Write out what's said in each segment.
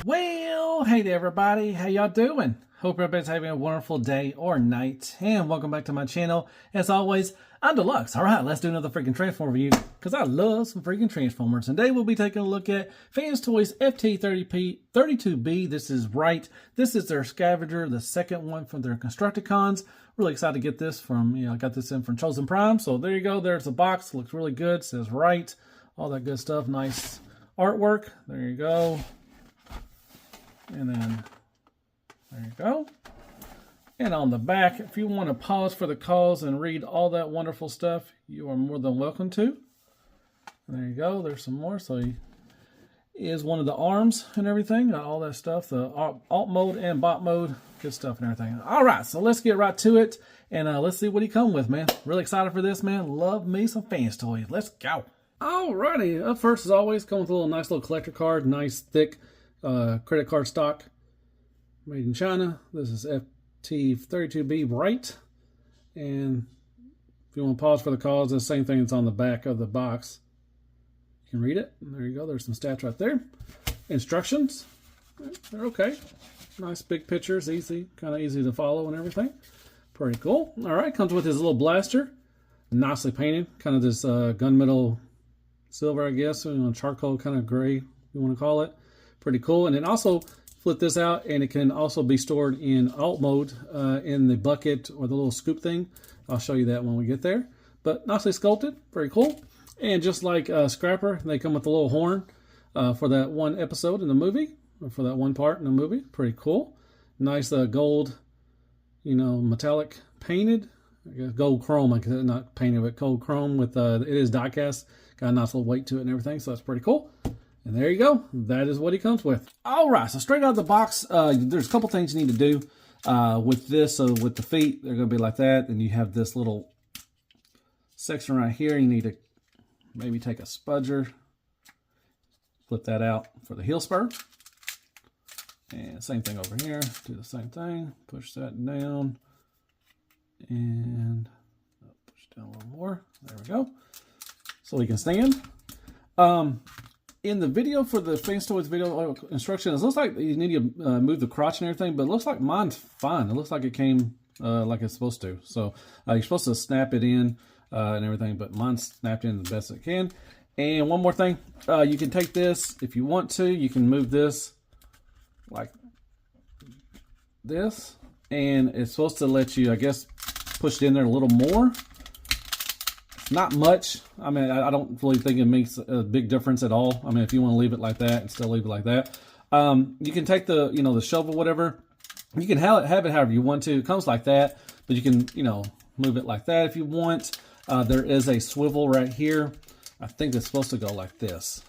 Well, hey there everybody, how y'all doing? Hope everybody's having a wonderful day or night, and welcome back to my channel. As always, I'm Deluxe. Alright, let's do another freaking Transformer review, because I love some freaking Transformers. And today we'll be taking a look at FansToys FT-32B. This is Wright. This is their Scavenger, the second one from their Decepticons. Really excited to get this from, I got this in from Chosen Prime. So there you go, there's the box, looks really good, says Wright, all that good stuff, nice artwork. There you go. And then, there you go. And on the back, if you want to pause for the cause and read all that wonderful stuff, you are more than welcome to. And there you go, there's some more. So he is one of the arms and everything, got all that stuff, the alt mode and bot mode, good stuff and everything. All right, so let's get right to it, and let's see what he come with, man. Really excited for this, man. Love me some FansToys. Let's go. Alrighty, up first as always, come with a nice little collector card, nice thick credit card stock, made in China. This is FT-32B Wright, and if you want to pause for the cause, the same thing that's on the back of the box. You can read it. And there you go. There's some stats right there. Instructions. They're okay. Nice big pictures, easy, kind of easy to follow and everything. Pretty cool. All right, comes with his little blaster, nicely painted, kind of this gunmetal silver, I guess, charcoal kind of gray, you want to call it. Pretty cool. And then also flip this out, and it can also be stored in alt mode in the bucket or the little scoop thing. I'll show you that when we get there. But nicely sculpted, very cool. And just like Scrapper, they come with a little horn for that one episode in the movie, or for that one part in the movie. Pretty cool. Nice gold, metallic painted. I guess gold chrome, not painted, but gold chrome with, it is die cast. Got a nice little weight to it and everything, so that's pretty cool. And there you go. That is what he comes with. All right, so straight out of the box, there's a couple things you need to do with this. So with the feet, they're going to be like that. And you have this little section right here. You need to maybe take a spudger, flip that out for the heel spur. And same thing over here. Do the same thing. Push that down. And push down a little more. There we go. So we can stand. In the video for the FansToys video instructions, it looks like you need to move the crotch and everything, but it looks like mine's fine. It looks like it came like it's supposed to. So you're supposed to snap it in and everything, but mine's snapped in the best it can. And one more thing, you can take this, if you want to, you can move this like this, and it's supposed to let you, I guess, push it in there a little more. Not much. I mean, I don't really think it makes a big difference at all. I mean, if you want to leave it like that and still leave it like that. You can take the, the shovel, whatever. You can have it however you want to. It comes like that, but you can, move it like that if you want. There is a swivel right here. I think it's supposed to go like this.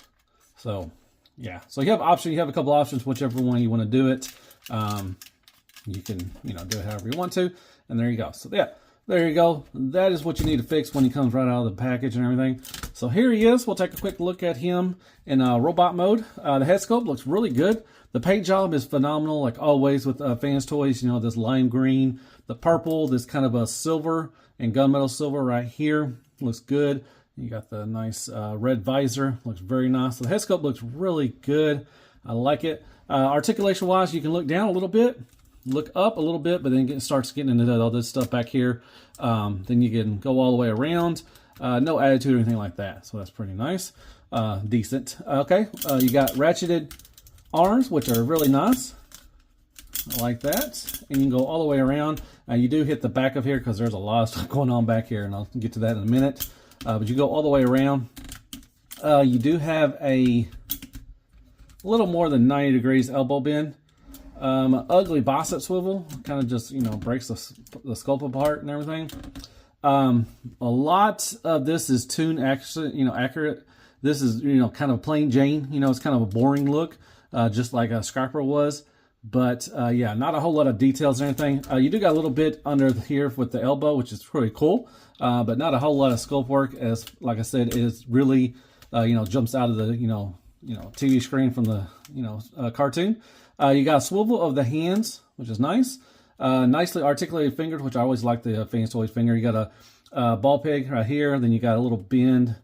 So, yeah. So you have options. You have a couple options, whichever one you want to do it. You can, do it however you want to. And there you go. So, yeah. There you go. That is what you need to fix when he comes right out of the package and everything. So here he is. We'll take a quick look at him in robot mode. The head sculpt looks really good. The paint job is phenomenal, like always with FansToys. This lime green, the purple, this kind of a silver and gunmetal silver right here. Looks good. You got the nice red visor. Looks very nice. The head sculpt looks really good. I like it. Articulation-wise, you can look down a little bit. Look up a little bit, but then it starts getting into all this stuff back here. Then you can go all the way around. No attitude or anything like that. So that's pretty nice. Decent. Okay. You got ratcheted arms, which are really nice. I like that. And you can go all the way around. You do hit the back of here because there's a lot of stuff going on back here, and I'll get to that in a minute. But you go all the way around. You do have a little more than 90 degrees elbow bend. Ugly bicep swivel, kind of just, breaks the sculpt apart and everything. A lot of this is tune accurate. This is, kind of plain Jane. It's kind of a boring look, just like a Scrapper was. But, yeah, not a whole lot of details or anything. You do got a little bit under here with the elbow, which is pretty cool. But not a whole lot of sculpt work, as, like I said, it really, jumps out of the, TV screen from the, cartoon. You got a swivel of the hands, which is nice. Nicely articulated fingers, which I always like the FansToys finger. You got a ball peg right here. Then you got a little bend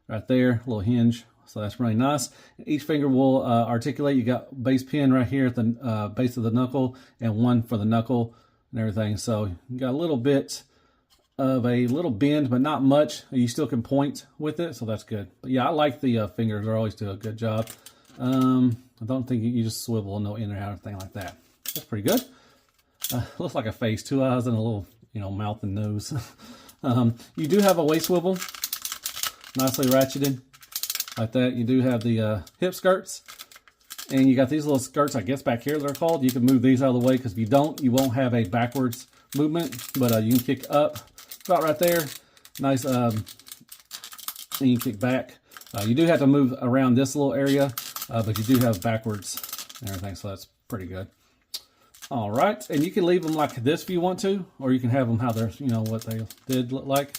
right there, a little hinge. So that's really nice. Each finger will articulate. You got base pin right here at the base of the knuckle and one for the knuckle and everything. So you got a little bit of a little bend, but not much. You still can point with it, so that's good. But yeah, I like the fingers. They always do a good job. I don't think you just swivel, no in or out or anything like that. That's pretty good. Looks like a face, 2 eyes and a little, mouth and nose. You do have a waist swivel, nicely ratcheted like that. You do have the hip skirts, and you got these little skirts, I guess back here they're called. You can move these out of the way, because if you don't, you won't have a backwards movement, but you can kick up about right there. Nice, and you can kick back. You do have to move around this little area, but you do have backwards and everything, so that's pretty good. All right, and you can leave them like this if you want to, or you can have them how they're, what they did look like.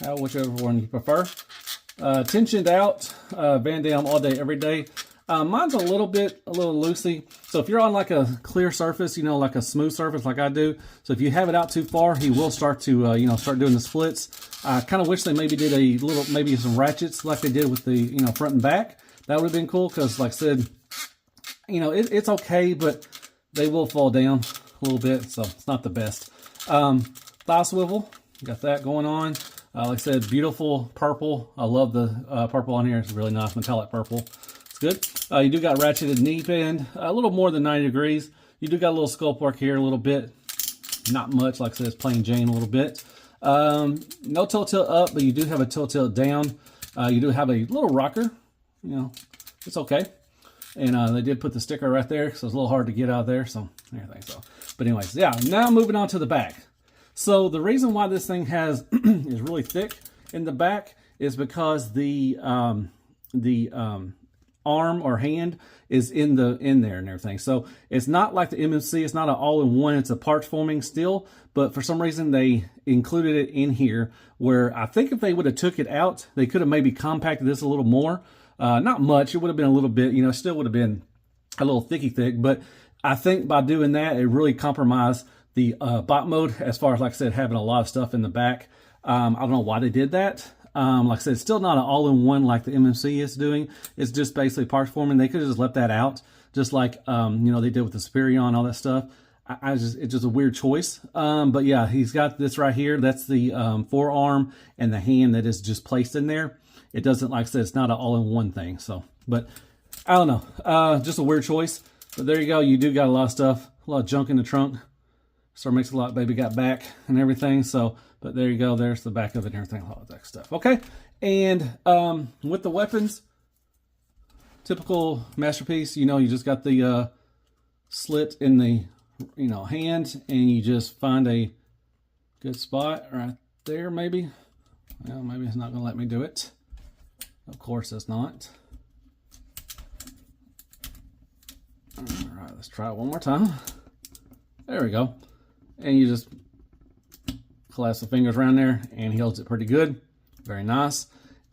Whichever one you prefer. Tensioned out, Van Damme all day, every day. Mine's a little loosey. So if you're on like a clear surface, like a smooth surface like I do, so if you have it out too far, he will start to, start doing the splits. I kind of wish they maybe did maybe some ratchets like they did with the, front and back. That would have been cool, because like I said, it's okay, but they will fall down a little bit, so it's not the best. Thigh swivel, got that going on. Like I said, beautiful purple. I love the purple on here. It's really nice metallic purple. It's good. You do got ratcheted knee bend, a little more than 90 degrees. You do got a little sculpt work here, a little bit. Not much, like I said, it's plain Jane a little bit. No tilt up, but you do have a tilt down. You do have a little rocker. It's okay. And they did put the sticker right there, so it's a little hard to get out of there. So everything. So, but anyways, yeah. Now moving on to the back. So the reason why this thing has is really thick in the back is because the arm or hand is in there and everything. So it's not like the MMC. It's not an all-in-one. It's a parts forming still. But for some reason they included it in here, where I think if they would have took it out, they could have maybe compacted this a little more. Not much. It would have been a little bit. Still would have been a little thick. But I think by doing that, it really compromised the bot mode, as far as, like I said, having a lot of stuff in the back. I don't know why they did that. Like I said, it's still not an all-in-one like the MMC is doing. It's just basically parts forming. They could have just left that out, just like they did with the Superior and all that stuff. It's just a weird choice. But yeah, he's got this right here. That's the forearm and the hand that is just placed in there. It doesn't, like I said, it's not an all-in-one thing. So, but I don't know. Just a weird choice. But there you go. You do got a lot of stuff, a lot of junk in the trunk. Star Makes a Lot Baby got back and everything. So, but there you go. There's the back of it and everything, all that stuff. Okay. And with the weapons, typical Masterpiece, you just got the slit in the, hand, and you just find a good spot right there, maybe. Well, maybe it's not going to let me do it. Of course it's not. All right, let's try it one more time. There we go. And you just clasp the fingers around there, and he holds it pretty good. Very nice.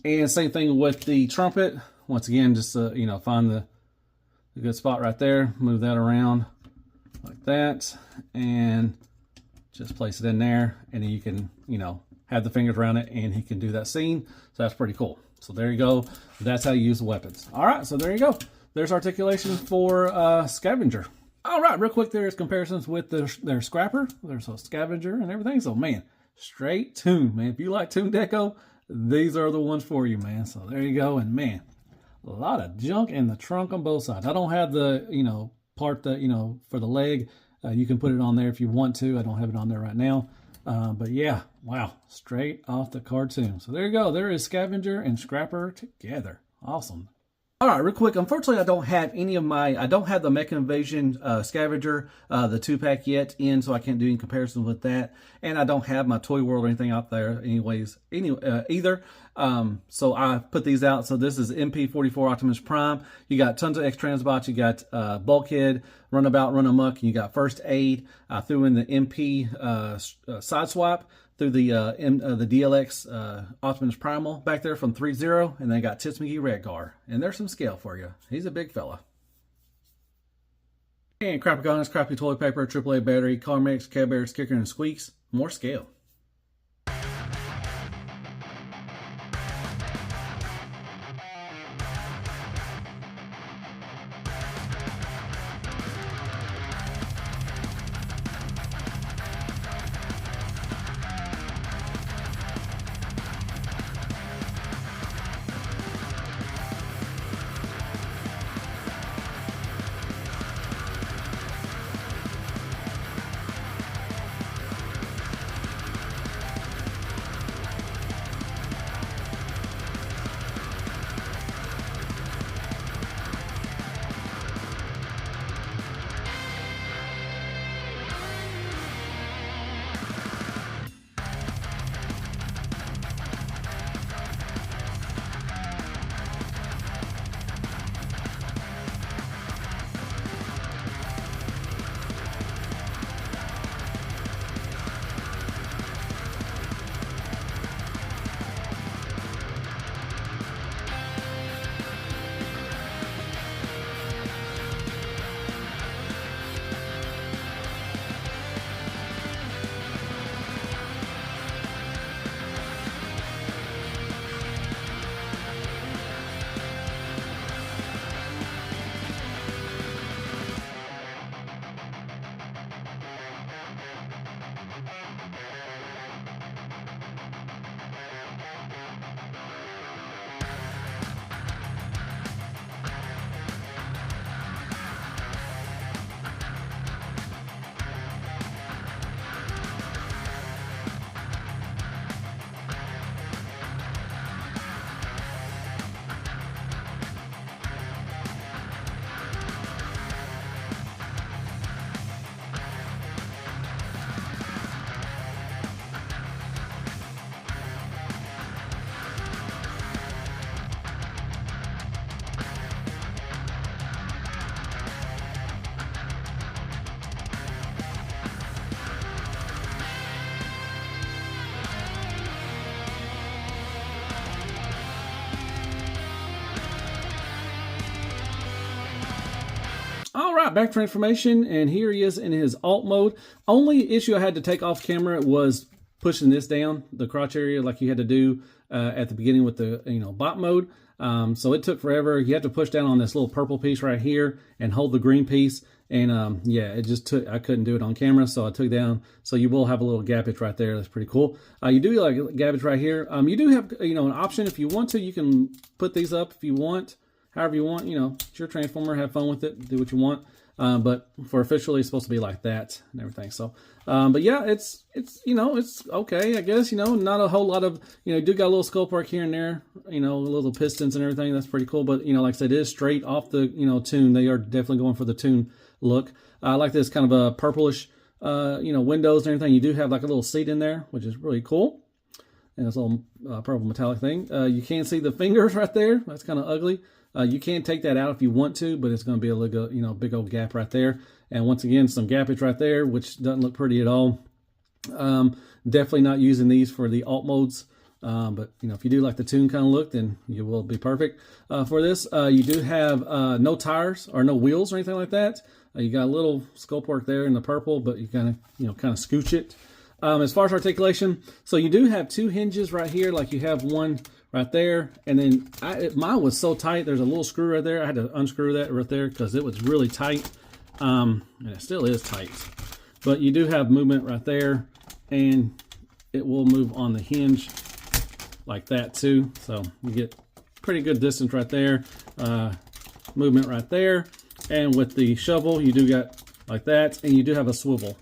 And same thing with the trumpet. Once again, just find the good spot right there. Move that around like that, and just place it in there. And then you can, have the fingers around it, and he can do that scene. So that's pretty cool. So there you go. That's how you use the weapons. All right, so there you go. There's articulation for Scavenger. All right, real quick, there's comparisons with their Scrapper. There's a Scavenger and everything. So, man, straight tune, man. If you like tune deco, these are the ones for you, man. So there you go. And, man, a lot of junk in the trunk on both sides. I don't have the, part that, for the leg. You can put it on there if you want to. I don't have it on there right now. But, yeah, wow, straight off the cartoon. So there you go. There is Scavenger and Scrapper together. Awesome. All right, real quick. Unfortunately, I don't have the Mecha Invasion Scavenger, the 2-pack yet in, so I can't do any comparisons with that. And I don't have my Toy World or anything out there either. So I put these out. So this is MP44 Optimus Prime. You got tons of X-Transbots. You got Bulkhead, Runabout, Run Amok, and you got First Aid. I threw in the MP Sideswipe through the DLX Optimus Primal back there from 3.0, and then got Tits McGee Redgar. And there's some scale for you. He's a big fella. And Crappy Guns, Crappy Toilet Paper, AAA Battery, Car Mix, Care Bears, Kicker, and Squeaks. More scale. All right, back to information, and here he is in his alt mode. Only issue I had to take off camera was pushing this down, the crotch area, like you had to do at the beginning with the bot mode. So it took forever. You had to push down on this little purple piece right here and hold the green piece. And yeah, it just took, I couldn't do it on camera, so I took down. So you will have a little gappage right there. That's pretty cool. You do like gappage right here. You do have, an option if you want to. You can put these up if you want, however you want. It's your transformer. Have fun with it. Do what you want. But for officially, it's supposed to be like that and everything. So, but yeah, it's okay, I guess. Not a whole lot of, you do got a little sculpt work here and there. Little pistons and everything. That's pretty cool. But like I said, it is straight off the tune. They are definitely going for the tune look. I like this kind of a purplish, windows and everything. You do have like a little seat in there, which is really cool. And this little purple metallic thing. You can see the fingers right there. That's kind of ugly. You can take that out if you want to, but it's going to be a little, big old gap right there. And once again, some gappage right there, which doesn't look pretty at all. Definitely not using these for the alt modes. But if you do like the tune kind of look, then you will be perfect for this. You do have no tires or no wheels or anything like that. You got a little sculpt work there in the purple, but you kind of scooch it. As far as articulation, so you do have two hinges right here, like you have one right there, and then mine was so tight. There's a little screw right there. I had to unscrew that right there because it was really tight, and it still is tight. But you do have movement right there, and it will move on the hinge like that too. So you get pretty good distance right there, movement right there, and with the shovel you do got like that, and you do have a swivel.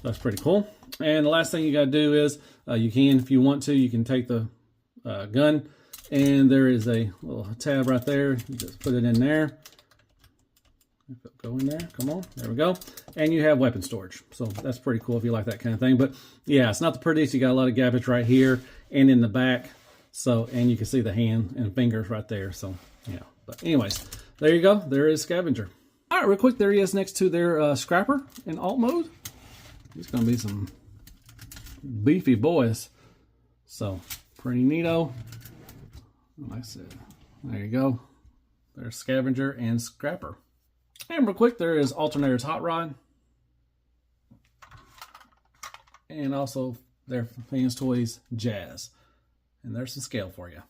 That's pretty cool. And the last thing you got to do is you can, if you want to, you can take the gun, and there is a little tab right there. You just put it in there. Go in there. Come on. There we go. And you have weapon storage. So that's pretty cool if you like that kind of thing. But yeah, it's not the prettiest. You got a lot of gappage right here and in the back. So, and you can see the hand and fingers right there. So yeah. But anyways, there you go. There is Scavenger. All right, real quick. There he is next to their Scrapper in alt mode. He's going to be some beefy boys. So pretty neato. Like I said, there you go. There's Scavenger and Scrapper. And real quick, there is Alternator's Hot Rod. And also their FansToys Jazz. And there's some scale for you.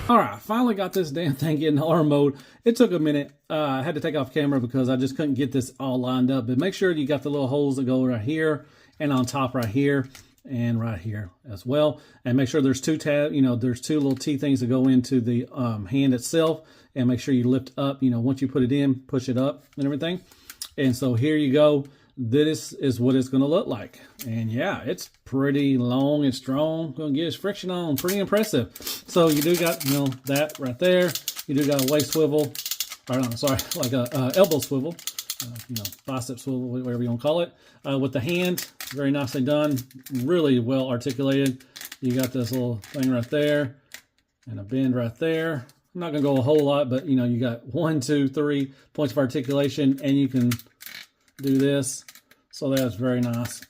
All right, finally got this damn thing in arm mode. It took a minute. I had to take off camera because I just couldn't get this all lined up. But make sure you got the little holes that go right here and on top right here and right here as well. And make sure there's two there's two little T things that go into the hand itself. And make sure you lift up, once you put it in, push it up and everything. And so here you go. This is what it's going to look like. And yeah, it's pretty long and strong. Going to get its friction on. Pretty impressive. So you do got, that right there. You do got a waist swivel. Or no, sorry, like a elbow swivel. Bicep swivel, whatever you want to call it. With the hand, very nicely done. Really well articulated. You got this little thing right there. And a bend right there. I'm not going to go a whole lot, but, you got 1, 2, 3 points of articulation. And you can do this. So that's very nice.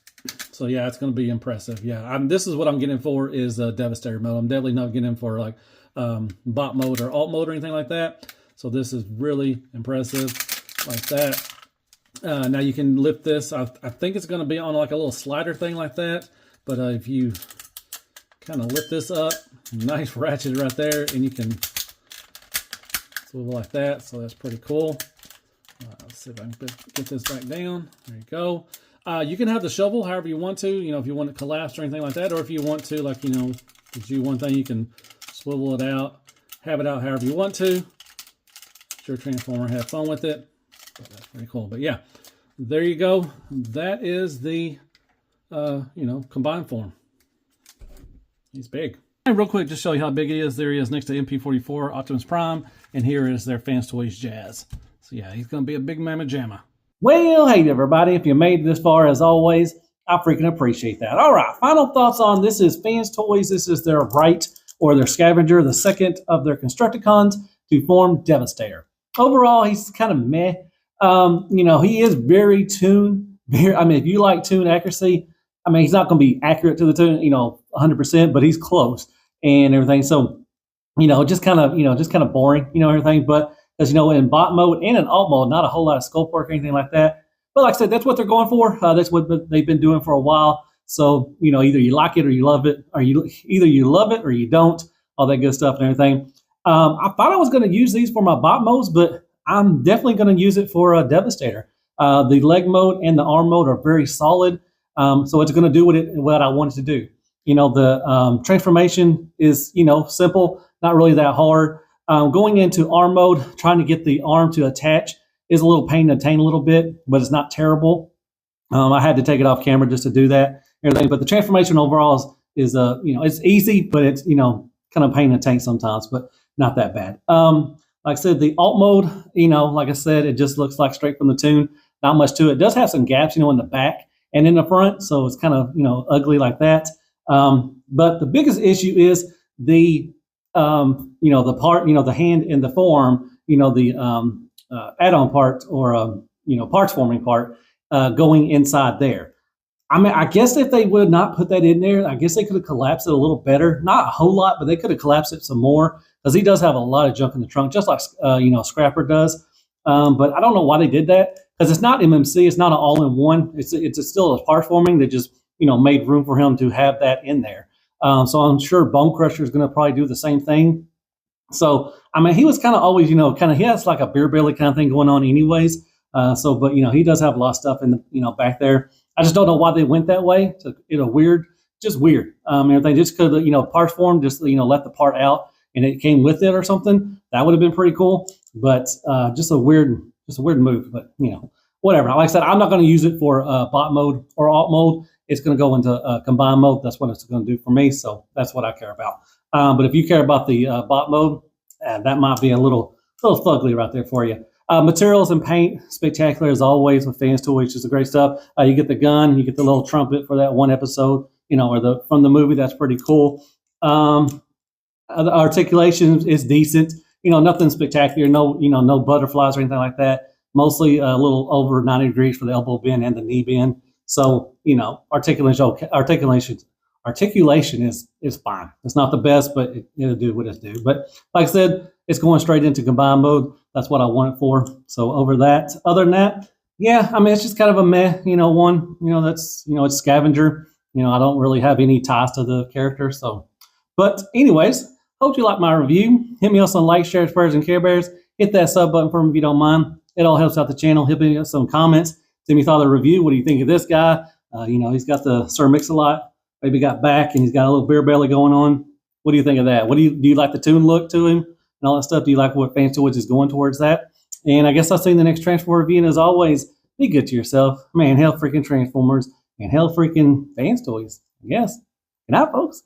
So yeah, it's going to be impressive. Yeah, this is what I'm getting for is Devastator mode. I'm definitely not getting for like bot mode or alt mode or anything like that. So this is really impressive like that. Now you can lift this. I think it's going to be on like a little slider thing like that. But if you kind of lift this up, nice ratchet right there, and you can swivel like that. So that's pretty cool. Let's see if I can get this back down. There you go. You can have the shovel however you want to, if you want it collapsed or anything like that, or if you want to, like, to do one thing, you can swivel it out, have it out however you want to. It's your transformer, have fun with it. But that's pretty cool. But yeah, there you go. That is the, combined form. He's big. And real quick, just show you how big it is. There he is next to MP44 Optimus Prime, and here is their FansToys Jazz. So yeah, he's going to be a big mamma jamma. Well, hey everybody, if you made it this far, as always, I freaking appreciate that. All right, final thoughts on this is FansToys. This is their Wright, or their Scavenger, the second of their Constructicons to form Devastator. Overall, he's kind of meh. He is very tuned. If you like tune accuracy, he's not going to be accurate to the tune, 100%, but he's close and everything. So, just kind of boring, everything. But as in bot mode and in alt mode, not a whole lot of sculpt work or anything like that. But like I said, that's what they're going for. That's what they've been doing for a while. So, either you like it or you love it, or either you love it or you don't, all that good stuff and everything. I thought I was going to use these for my bot modes, but I'm definitely going to use it for a Devastator. The leg mode and the arm mode are very solid. So it's going to do what I want it to do. The transformation is, simple, not really that hard. Going into arm mode, trying to get the arm to attach is a little pain to attain a little bit, but it's not terrible. I had to take it off camera just to do that. Everything, but the transformation overall is it's easy, but it's kind of pain to attain sometimes, but not that bad. Like I said, the alt mode, like I said, it just looks like straight from the tune. Not much to it. It does have some gaps, in the back and in the front, so it's kind of ugly like that. But the biggest issue is the the part, the hand and the forearm, the add-on part or parts forming part going inside there. I guess if they would not put that in there, I guess they could have collapsed it a little better. Not a whole lot, but they could have collapsed it some more because he does have a lot of junk in the trunk, just like Scrapper does. But I don't know why they did that because it's not MMC. It's not an all-in-one. It's still a parts forming. They just made room for him to have that in there. So I'm sure Bone Crusher is going to probably do the same thing. So he was kind of always he has like a beer belly kind of thing going on anyways. But he does have a lot of stuff in the back there. I just don't know why they went that way. So, weird, just weird. Everything just could, parts form, just, let the part out and it came with it or something. That would have been pretty cool. But just a weird move. But, whatever. Like I said, I'm not going to use it for bot mode or alt mode. It's going to go into combined mode. That's what it's going to do for me. So that's what I care about. But if you care about the bot mode, that might be a little fugly right there for you. Materials and paint, spectacular as always with FansToys, which is the great stuff. You get the gun, you get the little trumpet for that one episode, or from the movie. That's pretty cool. The articulation is decent. Nothing spectacular. No butterflies or anything like that. Mostly a little over 90 degrees for the elbow bend and the knee bend. So articulation okay. Articulation is fine. It's not the best, but it'll do what it's do. But like I said, it's going straight into combined mode. That's what I want it for. So other than that, yeah, it's just kind of a meh, one, that's, it's Scavenger. I don't really have any ties to the character. So, but anyways, Hope you like my review. Hit me up on like, shares, prayers, and care bears. Hit that sub button for me if you don't mind. It all helps out the channel. Hit me up some comments. Tell me thought of the review. What do you think of this guy? He's got the Sir Mix-a-Lot. Maybe got back and he's got a little beer belly going on. What do you think of that? Do you like the tune look to him and all that stuff? Do you like what FansToys is going towards that? And I guess I'll see you in the next Transformer review. And as always, be good to yourself. Man, hell freaking Transformers and hell freaking FansToys. Yes. Good night, folks.